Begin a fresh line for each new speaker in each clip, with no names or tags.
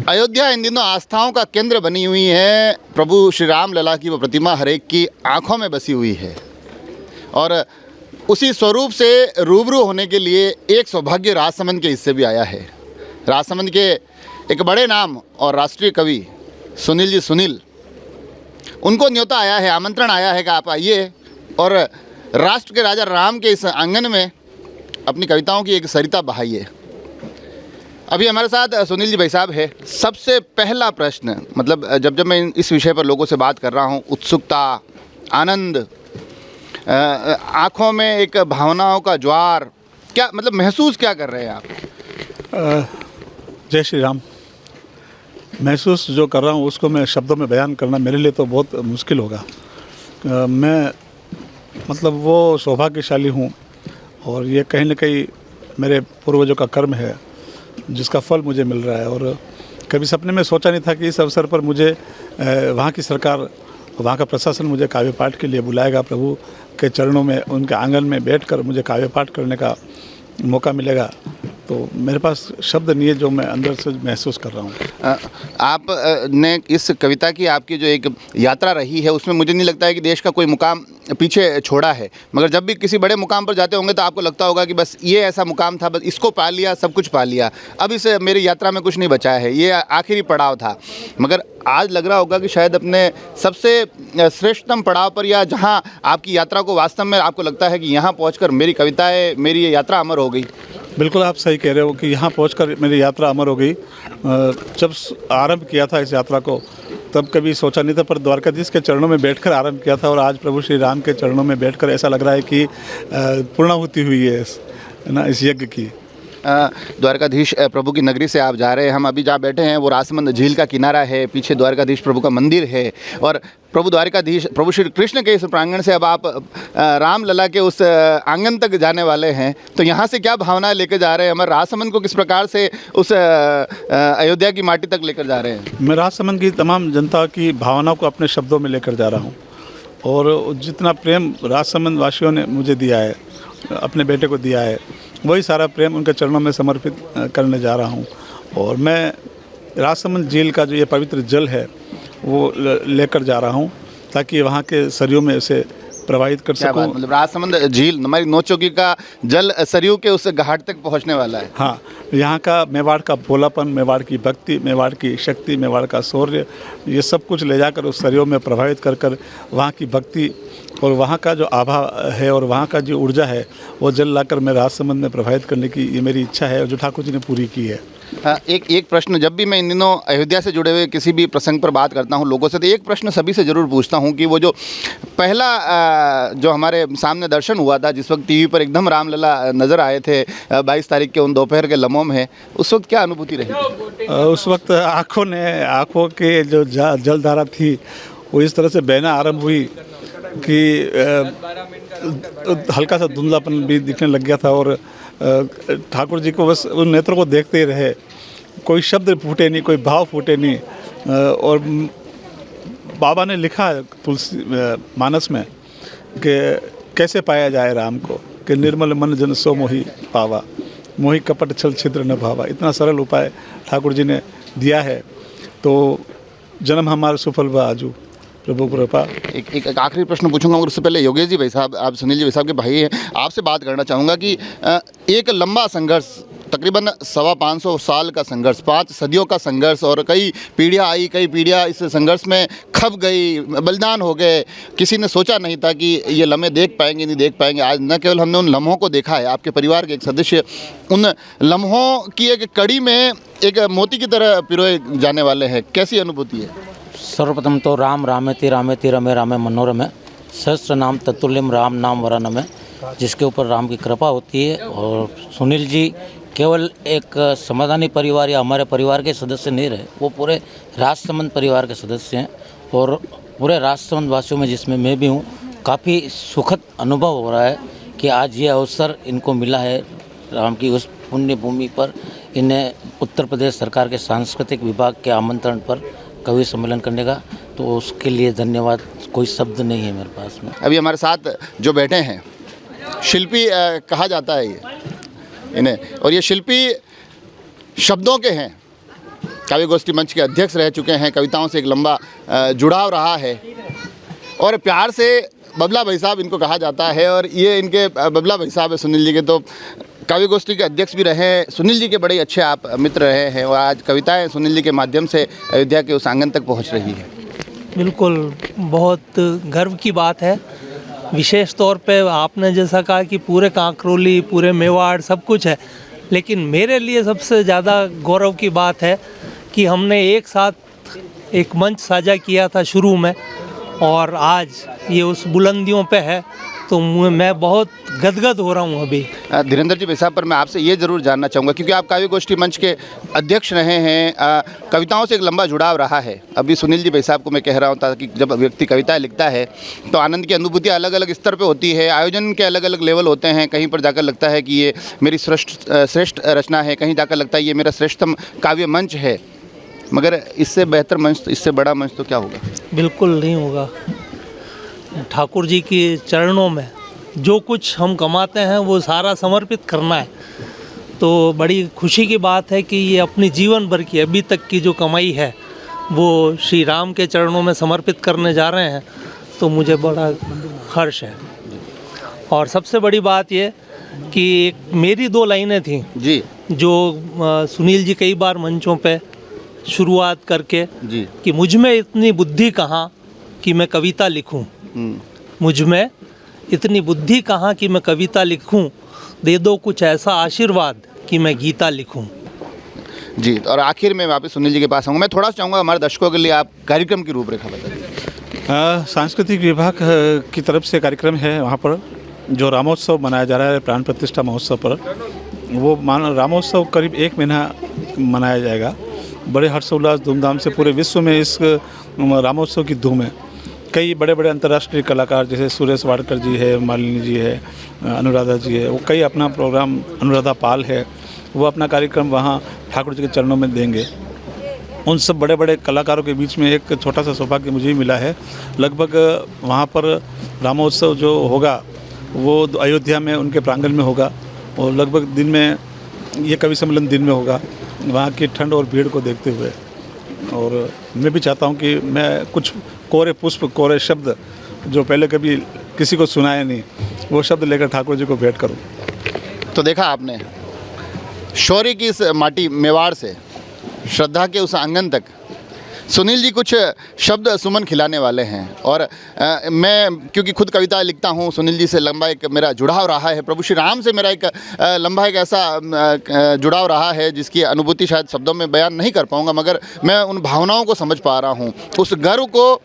अयोध्या इन दिनों आस्थाओं का केंद्र बनी हुई है। प्रभु श्री राम लला की वो प्रतिमा हर एक की आंखों में बसी हुई है और उसी स्वरूप से रूबरू होने के लिए एक सौभाग्य राजसमंद के हिस्से भी आया है। राजसमंद के एक बड़े नाम और राष्ट्रीय कवि सुनील जी सुनील, उनको न्योता आया है, आमंत्रण आया है कि आप आइए और राष्ट्र के राजा राम के इस आंगन में अपनी कविताओं की एक सरिता बहाइए। अभी हमारे साथ सुनील जी भाई साहब है। सबसे पहला प्रश्न, मतलब जब मैं इस विषय पर लोगों से बात कर रहा हूँ, उत्सुकता, आनंद, आँखों में एक भावनाओं का ज्वार, क्या मतलब महसूस क्या कर रहे हैं आप?
जय श्री राम। महसूस जो कर रहा हूँ उसको मैं शब्दों में बयान करना मेरे लिए तो बहुत मुश्किल होगा। मैं मतलब वो सौभाग्यशाली हूँ और ये कहीं न कहीं मेरे पूर्वजों का कर्म है जिसका फल मुझे मिल रहा है। और कभी सपने में सोचा नहीं था कि इस अवसर पर मुझे वहाँ की सरकार, वहाँ का प्रशासन मुझे काव्य पाठ के लिए बुलाएगा। प्रभु के चरणों में, उनके आंगन में बैठकर मुझे काव्य पाठ करने का मौका मिलेगा। तो मेरे पास शब्द नहीं है जो मैं अंदर से महसूस कर रहा हूँ।
आप ने इस कविता की आपकी जो एक यात्रा रही है उसमें मुझे नहीं लगता है कि देश का कोई मुकाम पीछे छोड़ा है, मगर जब भी किसी बड़े मुकाम पर जाते होंगे तो आपको लगता होगा कि बस ये ऐसा मुकाम था, बस इसको पा लिया, सब कुछ पा लिया, अब इस मेरी यात्रा में कुछ नहीं बचा है, ये आखिरी पड़ाव था। मगर आज लग रहा होगा कि शायद अपने सबसे श्रेष्ठतम पड़ाव पर, या जहाँ आपकी यात्रा को वास्तव में आपको लगता है कि यहाँ पहुँचकर मेरी कविताएँ, मेरी ये यात्रा अमर हो गई।
बिल्कुल आप सही कह रहे हो कि यहाँ पहुंचकर मेरी यात्रा अमर हो गई। जब आरंभ किया था इस यात्रा को तब कभी सोचा नहीं था, पर द्वारकाधीश के चरणों में बैठकर आरंभ किया था और आज प्रभु श्री राम के चरणों में बैठकर ऐसा लग रहा है कि पूर्णाहुति हुई है ना इस यज्ञ की।
द्वारकाधीश प्रभु की नगरी से आप जा रहे हैं। हम अभी जहाँ बैठे हैं वो राजसमंद झील का किनारा है, पीछे द्वारकाधीश प्रभु का मंदिर है और प्रभु द्वारकाधीश, प्रभु श्री कृष्ण के इस प्रांगण से अब आप राम लला के उस आंगन तक जाने वाले हैं। तो यहाँ से क्या भावनाएं लेकर जा रहे हैं? हमारे राजसमंद को किस प्रकार से उस अयोध्या की माटी तक लेकर जा रहे हैं?
मैं राजसमंद की तमाम जनता की भावनाओं को अपने शब्दों में लेकर जा रहा हूँ और जितना प्रेम राजसमंद वासियों ने मुझे दिया है, अपने बेटे को दिया है, वही सारा प्रेम उनके चरणों में समर्पित करने जा रहा हूँ। और मैं राजसमंद झील का जो ये पवित्र जल है वो लेकर जा रहा हूँ ताकि वहाँ के सरयू में उसे प्रवाहित कर सकूँ।
मतलब राजसमंद झील, हमारी नौचौकी का जल सरयू के उस घाट तक पहुँचने वाला है।
हाँ, यहाँ का मेवाड़ का भोलापन, मेवाड़ की भक्ति, मेवाड़ की शक्ति, मेवाड़ का शौर्य, ये सब कुछ ले जाकर उस सरयू में प्रभावित कर कर वहाँ की भक्ति और वहाँ का जो आभा है और वहाँ का जो ऊर्जा है वो जल लाकर मैं राजसमंद में प्रभावित करने की ये मेरी इच्छा है और जो ठाकुर जी ने पूरी की है।
एक प्रश्न, जब भी मैं इन दिनों अयोध्या से जुड़े हुए किसी भी प्रसंग पर बात करता हूं लोगों से, तो एक प्रश्न सभी से ज़रूर पूछता हूं कि वो जो पहला जो हमारे सामने दर्शन हुआ था, जिस वक्त टीवी पर एकदम रामलला नज़र आए थे 22 तारीख के उन दोपहर के लम्हों में, उस वक्त क्या अनुभूति रही?
उस वक्त आँखों के जो जलधारा थी वो इस तरह से बहना आरम्भ हुई कि हल्का सा धुंधलापन भी दिखने लग गया था और ठाकुर जी को बस उन नेत्रों को देखते ही रहे, कोई शब्द फूटे नहीं, कोई भाव फूटे नहीं। और बाबा ने लिखा तुलसी मानस में कि कैसे पाया जाए राम को, कि निर्मल मन जन सो मोहि पावा, मोहि कपट छल छिद्र न भावा। इतना सरल उपाय ठाकुर जी ने दिया है। तो जन्म हमारा सुफल व आजू, प्रभु कृपा।
एक आखिरी प्रश्न पूछूंगा और उससे पहले योगेश जी भाई साहब, आप सुनील जी भाई साहब के भाई हैं, आपसे बात करना चाहूँगा कि एक लंबा संघर्ष, तकरीबन 550 साल का संघर्ष, 5 सदियों का संघर्ष, और कई पीढ़ियाँ आई, कई पीढ़ियाँ इस संघर्ष में खप गई, बलिदान हो गए। किसी ने सोचा नहीं था कि ये लम्हे देख पाएंगे, नहीं देख पाएंगे। आज न केवल हमने उन लम्हों को देखा है, आपके परिवार के एक सदस्य उन लम्हों की एक कड़ी में एक मोती की तरह पिरोए जाने वाले हैं। कैसी अनुभूति है?
सर्वप्रथम तो राम रामेति रामेति रमे रामे मनोरमे, सहस्त्र नाम तत्तुल्यम राम नाम वरानमे, जिसके ऊपर राम की कृपा होती है। और सुनील जी केवल एक समाधानी परिवार या हमारे परिवार के सदस्य नहीं रहे, वो पूरे राजसमंद परिवार के सदस्य हैं और पूरे राजसमंद वासियों में, जिसमें मैं भी हूँ, काफ़ी सुखद अनुभव हो रहा है कि आज ये अवसर इनको मिला है राम की उस पुण्य भूमि पर इन्हें उत्तर प्रदेश सरकार के सांस्कृतिक विभाग के आमंत्रण पर कवि सम्मेलन करने का। तो उसके लिए धन्यवाद, कोई शब्द नहीं है मेरे पास में।
अभी हमारे साथ जो बैठे हैं शिल्पी कहा जाता है ये इन्हें, और ये शिल्पी शब्दों के हैं। काव्य गोष्ठी मंच के अध्यक्ष रह चुके हैं, कविताओं से एक लंबा जुड़ाव रहा है और प्यार से बबला भाई साहब इनको कहा जाता है। और ये इनके बबला भाई साहब है सुनील जी के, तो काव्य गोष्ठी के अध्यक्ष भी रहे, सुनील जी के बड़े अच्छे आप मित्र रहे हैं और आज कविताएं सुनील जी के माध्यम से अयोध्या के उस आंगन तक पहुंच रही है।
बिल्कुल, बहुत गर्व की बात है। विशेष तौर पे आपने जैसा कहा कि पूरे कांकरोली, पूरे मेवाड़ सब कुछ है, लेकिन मेरे लिए सबसे ज़्यादा गौरव की बात है कि हमने एक साथ एक मंच साझा किया था शुरू में और आज ये उस बुलंदियों पे है, तो मैं बहुत गदगद हो रहा हूँ अभी।
धीरेन्द्र जी भाई साहब, पर मैं आपसे ये ज़रूर जानना चाहूँगा क्योंकि आप काव्य गोष्ठी मंच के अध्यक्ष रहे हैं, कविताओं से एक लंबा जुड़ाव रहा है। अभी सुनील जी भाई साहब को मैं कह रहा हूँ ताकि जब व्यक्ति कविताएं लिखता है तो आनंद की अनुभूति अलग अलग स्तर पे होती है, आयोजन के अलग अलग लेवल होते हैं। कहीं पर जाकर लगता है कि ये मेरी श्रेष्ठ रचना है, कहीं जाकर लगता है ये मेरा श्रेष्ठतम काव्य मंच है, मगर इससे बेहतर मंच, इससे बड़ा मंच तो क्या होगा?
बिल्कुल नहीं होगा। ठाकुर जी के चरणों में जो कुछ हम कमाते हैं वो सारा समर्पित करना है, तो बड़ी खुशी की बात है कि ये अपनी जीवन भर की अभी तक की जो कमाई है वो श्री राम के चरणों में समर्पित करने जा रहे हैं, तो मुझे बड़ा हर्ष है। और सबसे बड़ी बात ये कि मेरी 2 लाइनें थीं
जी,
जो सुनील जी कई बार मंचों पे शुरुआत करके
जी,
कि मुझ में इतनी बुद्धि कहाँ कि मैं कविता लिखूं, मुझ में इतनी बुद्धि कहाँ कि मैं कविता लिखूं, दे दो कुछ ऐसा आशीर्वाद कि मैं गीता लिखूं।
जी। और आखिर में वापस सुनील जी के पास आऊँगा। मैं थोड़ा सा चाहूँगा हमारे दर्शकों के लिए आप कार्यक्रम की रूपरेखा बताइए।
सांस्कृतिक विभाग की तरफ से कार्यक्रम है, वहाँ पर जो रामोत्सव मनाया जा रहा है, प्राण प्रतिष्ठा महोत्सव पर, वो रामोत्सव करीब 1 महीना मनाया जाएगा। बड़े हर्षोल्लास धूमधाम से पूरे विश्व में इस रामोत्सव की धूम है। कई बड़े बड़े अंतर्राष्ट्रीय कलाकार जैसे सुरेश वाडकर जी है, मालिनी जी है, अनुराधा जी है, वो कई अपना प्रोग्राम, अनुराधा पाल है, वो अपना कार्यक्रम वहाँ ठाकुर जी के चरणों में देंगे। उन सब बड़े बड़े कलाकारों के बीच में एक छोटा सा सौभाग्य मुझे भी मिला है। लगभग वहाँ पर रामोत्सव जो होगा वो अयोध्या में उनके प्रांगण में होगा और लगभग दिन में, ये कवि सम्मेलन दिन में होगा, वहाँ की ठंड और भीड़ को देखते हुए। और मैं भी चाहता हूँ कि मैं कुछ कोरे पुष्प, कोरे शब्द जो पहले कभी किसी को सुनाया नहीं, वो शब्द लेकर ठाकुर जी को भेंट करूँ।
तो देखा आपने, शौर्य की इस माटी मेवाड़ से श्रद्धा के उस आंगन तक सुनील जी कुछ शब्द सुमन खिलाने वाले हैं। और मैं क्योंकि खुद कविता लिखता हूँ, सुनील जी से लंबा एक मेरा जुड़ाव रहा है, प्रभु श्री राम से मेरा एक लंबा एक ऐसा जुड़ाव रहा है जिसकी अनुभूति शायद शब्दों में बयान नहीं कर पाऊँगा, मगर मैं उन भावनाओं को समझ पा रहा हूँ, उस गर्व को,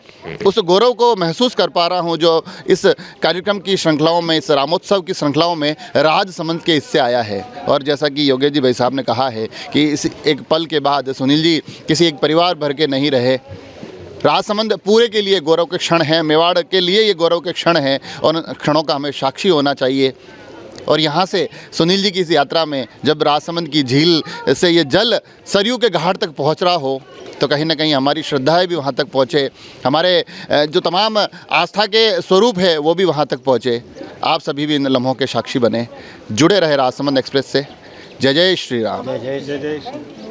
उस गौरव को महसूस कर पा रहा हूँ जो इस कार्यक्रम की श्रृंखलाओं में, इस रामोत्सव की श्रृंखलाओं में राजसमंद के इससे आया है। और जैसा कि योगेश जी भाई साहब ने कहा है कि इस एक पल के बाद सुनील जी किसी एक परिवार भर के नहीं रहे, राजसमंद पूरे के लिए गौरव के क्षण हैं, मेवाड़ के लिए ये गौरव के क्षण हैं और उन क्षणों का हमें साक्षी होना चाहिए। और यहाँ से सुनील जी की इस यात्रा में जब राजसमंद की झील से ये जल सरयू के घाट तक पहुँच रहा हो तो कहीं ना कहीं हमारी श्रद्धाएं भी वहाँ तक पहुँचे, हमारे जो तमाम आस्था के स्वरूप है वो भी वहाँ तक पहुँचे। आप सभी भी इन लम्हों के साक्षी बने। जुड़े रहे राजसमंद एक्सप्रेस से। जय जय श्री राम।
जय जय श्री